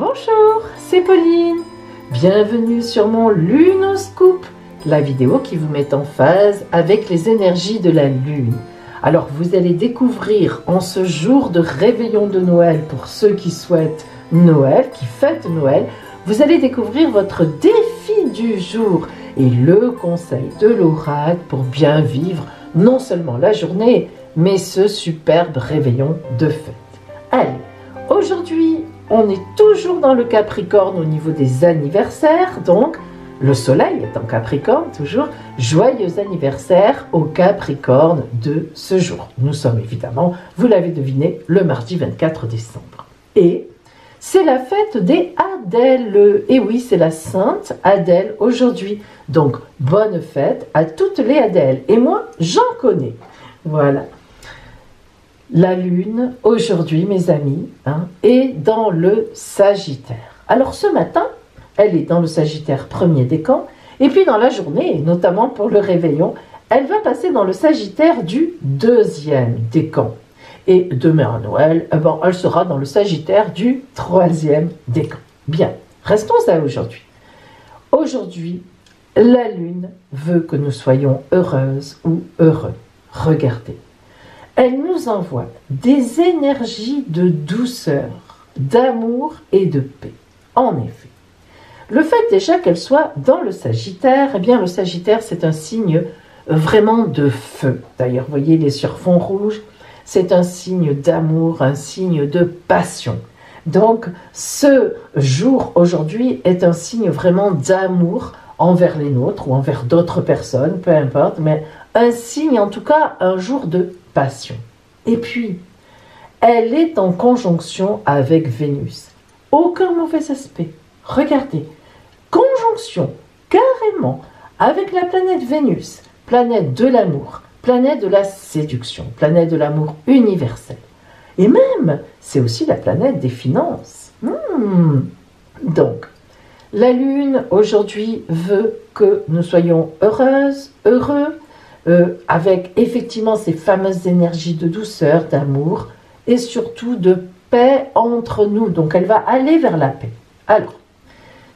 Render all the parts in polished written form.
Bonjour, c'est Pauline. Bienvenue sur mon Lunoscoop, la vidéo qui vous met en phase avec les énergies de la Lune. Alors vous allez découvrir en ce jour de réveillon de Noël, pour ceux qui souhaitent Noël, qui fêtent Noël, vous allez découvrir votre défi du jour et le conseil de l'oracle pour bien vivre non seulement la journée, mais ce superbe réveillon de fête. Allez, aujourd'hui, on est toujours dans le Capricorne au niveau des anniversaires, donc le soleil est en Capricorne toujours. Joyeux anniversaire au Capricorne de ce jour. Nous sommes évidemment, vous l'avez deviné, le mardi 24 décembre. Et c'est la fête des Adèles. Et oui, c'est la sainte Adèle aujourd'hui. Donc, bonne fête à toutes les Adèles. Et moi, j'en connais. Voilà. La Lune, aujourd'hui, mes amis, est dans le Sagittaire. Alors, ce matin, elle est dans le Sagittaire premier décan. Et puis, dans la journée, et notamment pour le réveillon, elle va passer dans le Sagittaire du deuxième décan. Et demain à Noël, elle sera dans le Sagittaire du troisième décan. Bien, restons à aujourd'hui. Aujourd'hui, la Lune veut que nous soyons heureuses ou heureux. Regardez. Elle nous envoie des énergies de douceur, d'amour et de paix. En effet, le fait déjà qu'elle soit dans le Sagittaire, eh bien le Sagittaire c'est un signe vraiment de feu. D'ailleurs, vous voyez, il est sur fond rouge, c'est un signe d'amour, un signe de passion. Donc, ce jour aujourd'hui est un signe vraiment d'amour envers les nôtres ou envers d'autres personnes, peu importe, mais un signe, en tout cas, un jour de passion. Et puis, elle est en conjonction avec Vénus. Aucun mauvais aspect. Regardez, conjonction carrément avec la planète Vénus, planète de l'amour, planète de la séduction, planète de l'amour universel. Et même, c'est aussi la planète des finances. Donc, la Lune, aujourd'hui, veut que nous soyons heureuses, heureux, avec effectivement ces fameuses énergies de douceur, d'amour, et surtout de paix entre nous. Donc, elle va aller vers la paix. Alors,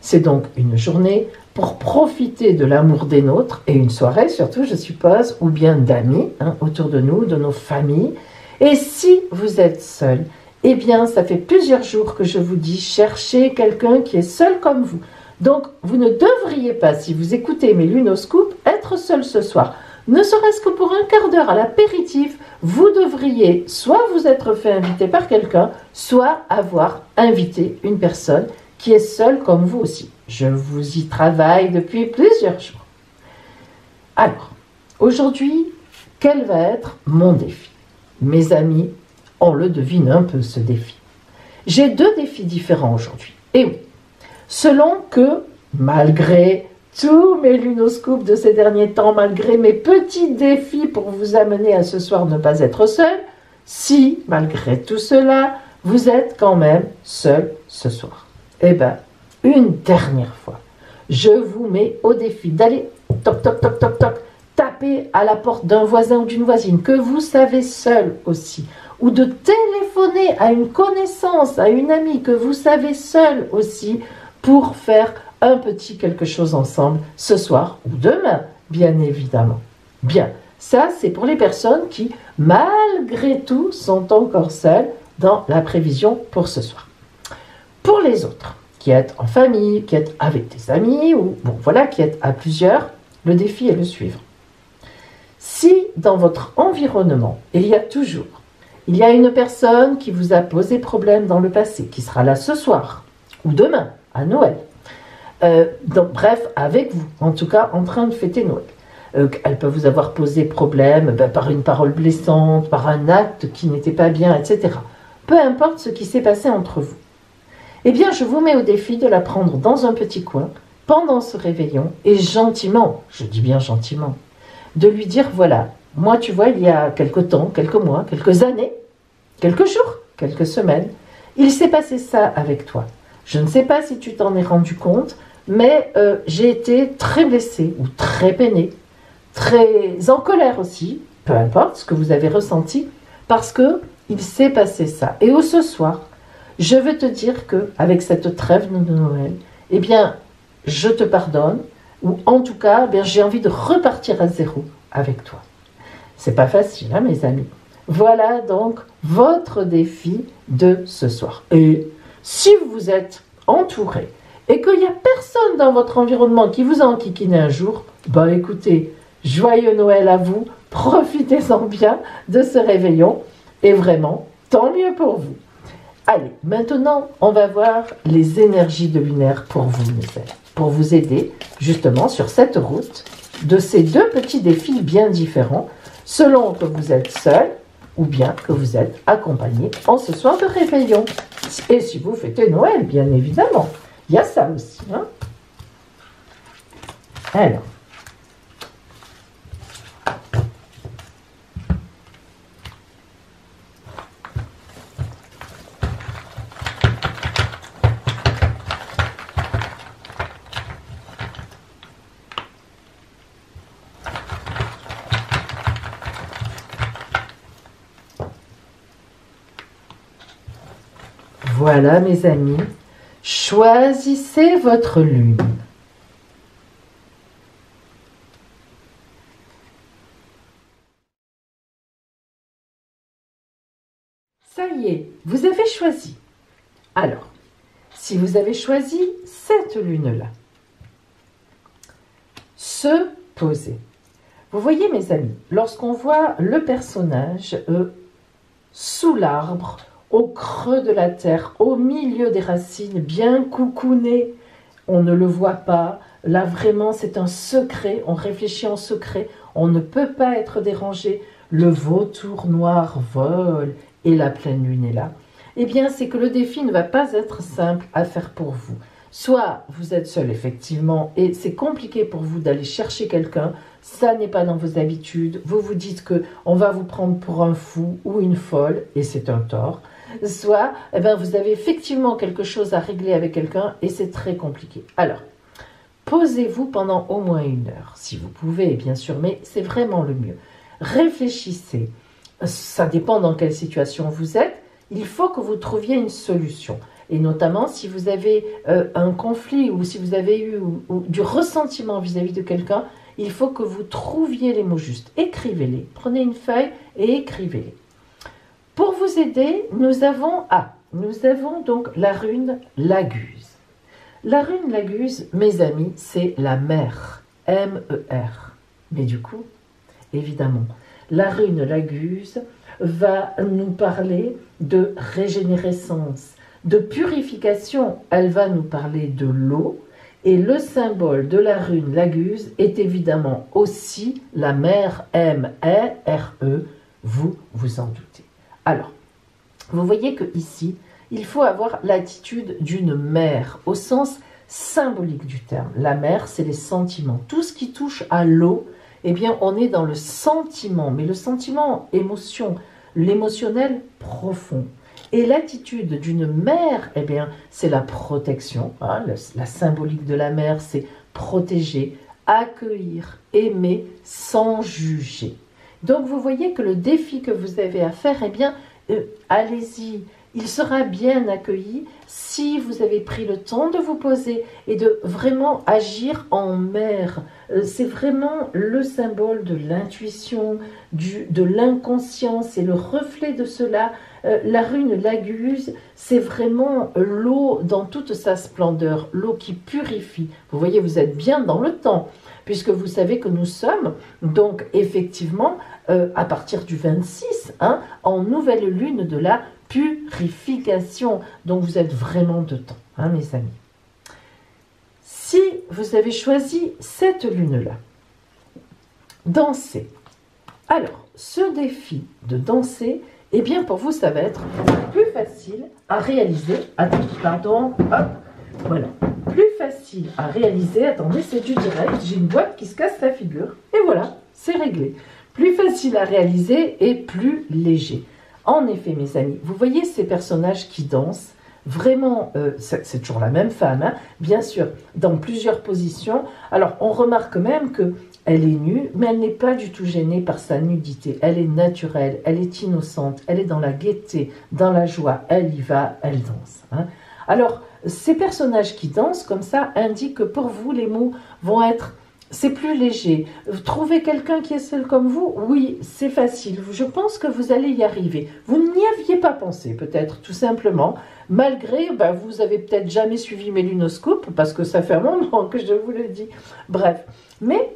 c'est donc une journée pour profiter de l'amour des nôtres, et une soirée surtout, je suppose, ou bien d'amis autour de nous, de nos familles. Et si vous êtes seul, eh bien, ça fait plusieurs jours que je vous dis, cherchez quelqu'un qui est seul comme vous. Donc, vous ne devriez pas, si vous écoutez mes Lunoscoops, être seul ce soir. Ne serait-ce que pour un quart d'heure à l'apéritif, vous devriez soit vous être fait inviter par quelqu'un, soit avoir invité une personne qui est seule comme vous aussi. Je vous y travaille depuis plusieurs jours. Alors, aujourd'hui, quel va être mon défi? Mes amis, on le devine un peu ce défi. J'ai deux défis différents aujourd'hui. Et oui, selon que, malgré tous mes Lunoscoops de ces derniers temps, malgré mes petits défis pour vous amener à ce soir ne pas être seul, si, malgré tout cela, vous êtes quand même seul ce soir. Eh bien, une dernière fois, je vous mets au défi d'aller toc, toc, toc, toc, toc, taper à la porte d'un voisin ou d'une voisine que vous savez seul aussi, ou de téléphoner à une connaissance, à une amie que vous savez seul aussi, pour faire un petit quelque chose ensemble ce soir ou demain, bien évidemment. Bien, ça c'est pour les personnes qui, malgré tout, sont encore seules dans la prévision pour ce soir. Pour les autres, qui êtes en famille, qui êtes avec des amis, ou bon voilà, qui êtes à plusieurs, le défi est le suivant. Si dans votre environnement, il y a une personne qui vous a posé problème dans le passé, qui sera là ce soir, ou demain, à Noël, donc bref, avec vous, en tout cas, en train de fêter Noël. Elle peut vous avoir posé problème par une parole blessante, par un acte qui n'était pas bien, etc. Peu importe ce qui s'est passé entre vous. Eh bien, je vous mets au défi de la prendre dans un petit coin, pendant ce réveillon, et gentiment, je dis bien gentiment, de lui dire, voilà, moi, tu vois, il y a quelque temps, quelques mois, quelques années, quelques jours, quelques semaines, il s'est passé ça avec toi. Je ne sais pas si tu t'en es rendu compte, mais j'ai été très blessée ou très peinée, très en colère aussi, peu importe ce que vous avez ressenti, parce que il s'est passé ça. Et ce soir, je veux te dire que avec cette trêve de Noël, eh bien, je te pardonne, ou en tout cas, eh bien, j'ai envie de repartir à zéro avec toi. C'est pas facile, hein, mes amis. Voilà donc votre défi de ce soir. Et si vous êtes entouré et qu'il n'y a personne dans votre environnement qui vous a enquiquiné un jour, bah écoutez, joyeux Noël à vous, profitez-en bien de ce réveillon et vraiment, tant mieux pour vous. Allez, maintenant, on va voir les énergies de lunaire pour vous, mes amis, pour vous aider justement sur cette route de ces deux petits défis bien différents, selon que vous êtes seul ou bien que vous êtes accompagné en ce soir de réveillon. Et si vous fêtez Noël, bien évidemment, il y a ça aussi. Hein. Alors, voilà mes amis, choisissez votre lune. Ça y est, vous avez choisi. Alors, si vous avez choisi cette lune-là, se poser. Vous voyez mes amis, lorsqu'on voit le personnage sous l'arbre, au creux de la terre, au milieu des racines, bien coucouné, on ne le voit pas. Là vraiment c'est un secret, on réfléchit en secret, on ne peut pas être dérangé. Le vautour noir vole et la pleine lune est là. Eh bien c'est que le défi ne va pas être simple à faire pour vous. Soit vous êtes seul effectivement et c'est compliqué pour vous d'aller chercher quelqu'un, ça n'est pas dans vos habitudes, vous vous dites que on va vous prendre pour un fou ou une folle et c'est un tort. Soit eh bien, vous avez effectivement quelque chose à régler avec quelqu'un et c'est très compliqué. Alors, posez-vous pendant au moins 1 heure, si vous pouvez bien sûr, mais c'est vraiment le mieux. Réfléchissez, ça dépend dans quelle situation vous êtes, il faut que vous trouviez une solution. Et notamment si vous avez un conflit ou si vous avez eu du ressentiment vis-à-vis de quelqu'un, il faut que vous trouviez les mots justes. Écrivez-les, prenez une feuille et écrivez-les. Pour vous aider, nous avons donc la rune Laguse. La rune Laguse, mes amis, c'est la mer, M-E-R. Mais du coup, évidemment, la rune Laguse va nous parler de régénérescence, de purification. Elle va nous parler de l'eau. Et le symbole de la rune Laguse est évidemment aussi la mer, M-E-R-E. Vous vous en doutez. Alors, vous voyez que ici, il faut avoir l'attitude d'une mer, au sens symbolique du terme. La mer, c'est les sentiments. Tout ce qui touche à l'eau, eh bien, on est dans le sentiment, mais le sentiment, émotion, l'émotionnel profond. Et l'attitude d'une mer, eh bien, c'est la protection. Hein, la symbolique de la mer, c'est protéger, accueillir, aimer sans juger. Donc vous voyez que le défi que vous avez à faire, eh bien, allez-y. Il sera bien accueilli si vous avez pris le temps de vous poser et de vraiment agir en mer. C'est vraiment le symbole de l'intuition, de l'inconscience et le reflet de cela. La rune Laguse, c'est vraiment l'eau dans toute sa splendeur, l'eau qui purifie. Vous voyez, vous êtes bien dans le temps, puisque vous savez que nous sommes donc effectivement à partir du 26, hein, en nouvelle lune de la purification. Donc vous êtes vraiment dedans, hein, mes amis. Si vous avez choisi cette lune-là, danser. Alors, ce défi de danser, eh bien pour vous, ça va être plus facile à réaliser. Attendez, pardon, hop, voilà. Plus facile à réaliser, attendez, c'est du direct, j'ai une boîte qui se casse la figure, et voilà, c'est réglé. Plus facile à réaliser et plus léger. En effet, mes amis, vous voyez ces personnages qui dansent, vraiment, c'est toujours la même femme, hein, bien sûr, dans plusieurs positions. Alors, on remarque même que Elle est nue, mais elle n'est pas du tout gênée par sa nudité. Elle est naturelle, elle est innocente, elle est dans la gaieté, dans la joie. Elle y va, elle danse. Hein. Alors, ces personnages qui dansent comme ça indiquent que pour vous, les mots vont être... C'est plus léger. Trouver quelqu'un qui est seul comme vous, oui, c'est facile. Je pense que vous allez y arriver. Vous n'y aviez pas pensé, peut-être, tout simplement. Malgré, vous avez peut-être jamais suivi mes lunoscopes, parce que ça fait un moment que je vous le dis. Bref, mais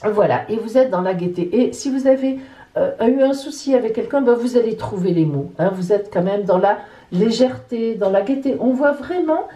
voilà, et vous êtes dans la gaieté. Et si vous avez eu un souci avec quelqu'un, vous allez trouver les mots. Hein. Vous êtes quand même dans la légèreté, dans la gaieté. On voit vraiment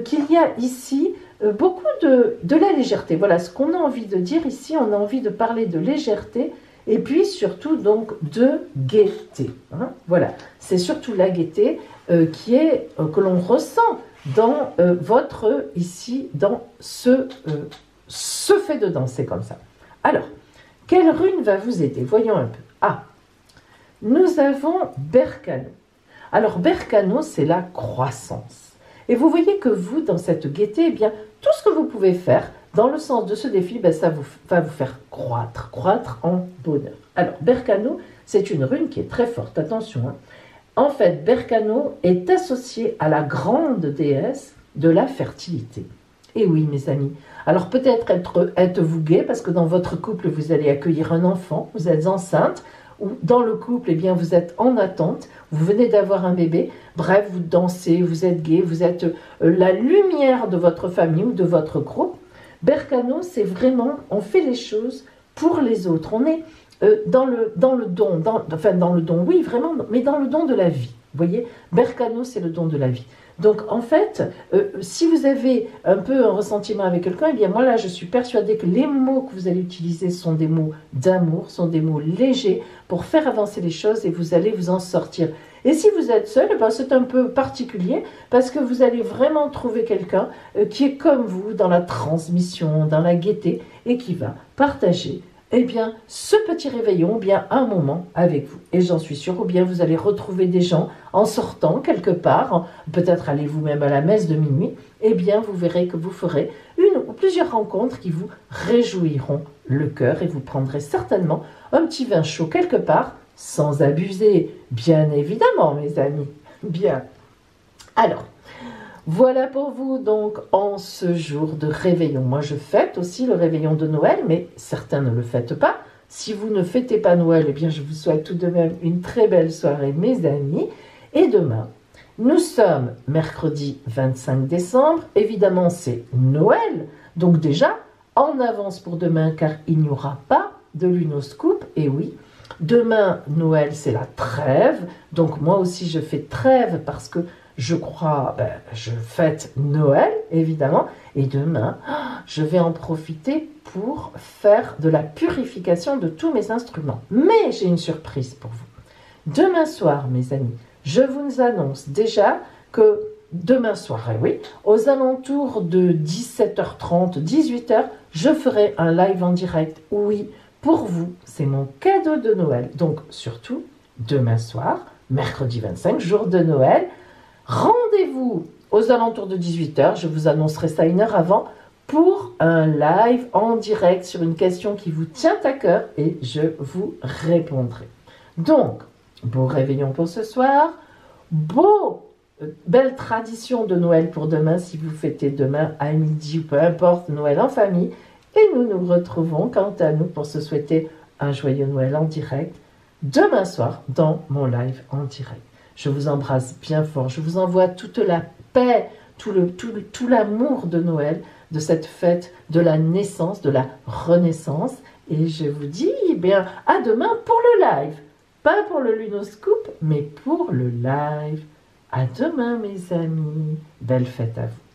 qu'il y a ici beaucoup de la légèreté. Voilà ce qu'on a envie de dire ici. On a envie de parler de légèreté et puis surtout donc de gaieté. Hein. Voilà, c'est surtout la gaieté que l'on ressent dans votre, ici, dans ce fait de danser comme ça. Alors, quelle rune va vous aider? Voyons un peu. Ah, nous avons Berkano. Alors, Berkano, c'est la croissance. Et vous voyez que vous, dans cette gaieté, eh bien, tout ce que vous pouvez faire dans le sens de ce défi, ça va vous faire croître en bonheur. Alors, Berkano, c'est une rune qui est très forte, attention. Hein. En fait, Berkano est associé à la grande déesse de la fertilité. Et oui, mes amis. Alors, peut-être êtes-vous gai, parce que dans votre couple, vous allez accueillir un enfant, vous êtes enceinte, ou dans le couple, eh bien, vous êtes en attente, vous venez d'avoir un bébé, bref, vous dansez, vous êtes gai, vous êtes la lumière de votre famille ou de votre groupe. Berkano, c'est vraiment, on fait les choses pour les autres. On est dans le don, dans le don, oui, vraiment, mais dans le don de la vie. Vous voyez, Berkano, c'est le don de la vie. Donc, en fait, si vous avez un peu un ressentiment avec quelqu'un, eh bien, moi, là, je suis persuadée que les mots que vous allez utiliser sont des mots d'amour, sont des mots légers pour faire avancer les choses et vous allez vous en sortir. Et si vous êtes seul, c'est un peu particulier parce que vous allez vraiment trouver quelqu'un qui est comme vous dans la transmission, dans la gaieté et qui va partager eh bien, ce petit réveillon, bien un moment avec vous. Et j'en suis sûre, ou bien vous allez retrouver des gens en sortant quelque part, peut-être allez vous-même à la messe de minuit, eh bien, vous verrez que vous ferez une ou plusieurs rencontres qui vous réjouiront le cœur et vous prendrez certainement un petit vin chaud quelque part, sans abuser, bien évidemment, mes amis. Bien. Alors, voilà pour vous donc en ce jour de réveillon. Moi je fête aussi le réveillon de Noël, mais certains ne le fêtent pas. Si vous ne fêtez pas Noël, eh bien je vous souhaite tout de même une très belle soirée mes amis. Et demain, nous sommes mercredi 25 décembre. Évidemment c'est Noël, donc déjà en avance pour demain car il n'y aura pas de lunoscope. Et oui, demain Noël c'est la trêve, donc moi aussi je fais trêve parce que je crois, je fête Noël, évidemment, et demain, je vais en profiter pour faire de la purification de tous mes instruments. Mais j'ai une surprise pour vous. Demain soir, mes amis, je vous annonce déjà que demain soir, oui, aux alentours de 17h30, 18h, je ferai un live en direct. Oui, pour vous, c'est mon cadeau de Noël. Donc, surtout, demain soir, mercredi 25, jour de Noël, rendez-vous aux alentours de 18h, je vous annoncerai ça une heure avant, pour un live en direct sur une question qui vous tient à cœur et je vous répondrai. Donc, beau réveillon pour ce soir, belle tradition de Noël pour demain si vous fêtez demain à midi ou peu importe, Noël en famille. Et nous nous retrouvons quant à nous pour se souhaiter un joyeux Noël en direct demain soir dans mon live en direct. Je vous embrasse bien fort. Je vous envoie toute la paix, tout l'amour de Noël, de cette fête de la naissance, de la renaissance. Et je vous dis bien à demain pour le live. Pas pour le lunoscope, mais pour le live. À demain mes amis. Belle fête à vous.